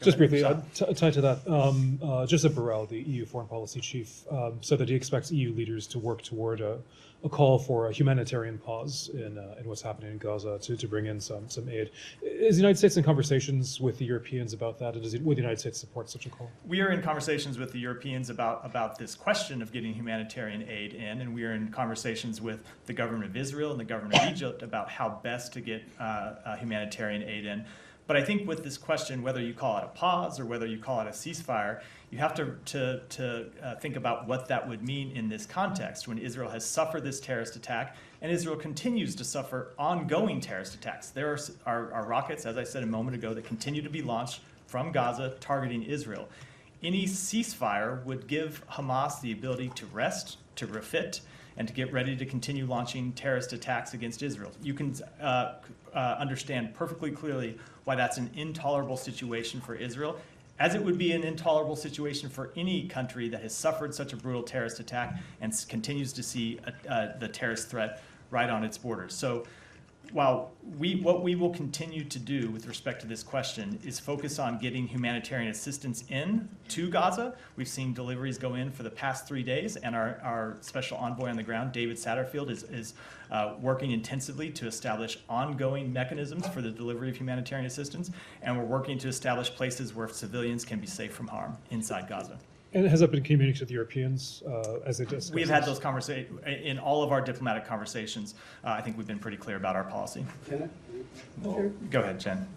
Just briefly, tied to that, Joseph Borrell, the EU foreign policy chief, said that he expects EU leaders to work toward a call for a humanitarian pause in what's happening in Gaza to bring in some aid. Is the United States in conversations with the Europeans about that? And would the United States support such a call? We are in conversations with the Europeans about this question of getting humanitarian aid in, and we are in conversations with the government of Israel and the government of Egypt about how best to get humanitarian aid in. But I think with this question, whether you call it a pause or whether you call it a ceasefire, you have to think about what that would mean in this context when Israel has suffered this terrorist attack and Israel continues to suffer ongoing terrorist attacks. There are rockets, as I said a moment ago, that continue to be launched from Gaza targeting Israel. Any ceasefire would give Hamas the ability to rest, to refit, and to get ready to continue launching terrorist attacks against Israel. You can understand perfectly clearly why that's an intolerable situation for Israel, as it would be an intolerable situation for any country that has suffered such a brutal terrorist attack and continues to see the terrorist threat right on its borders. So while what we will continue to do with respect to this question is focus on getting humanitarian assistance in to Gaza. We've seen deliveries go in for the past 3 days, and our special envoy on the ground, David Satterfield, is working intensively to establish ongoing mechanisms for the delivery of humanitarian assistance, and we're working to establish places where civilians can be safe from harm inside Gaza. And has that been communicated to the Europeans as they discuss? We've had those conversations in all of our diplomatic conversations. I think we've been pretty clear about our policy. Can I? Go ahead, Jen.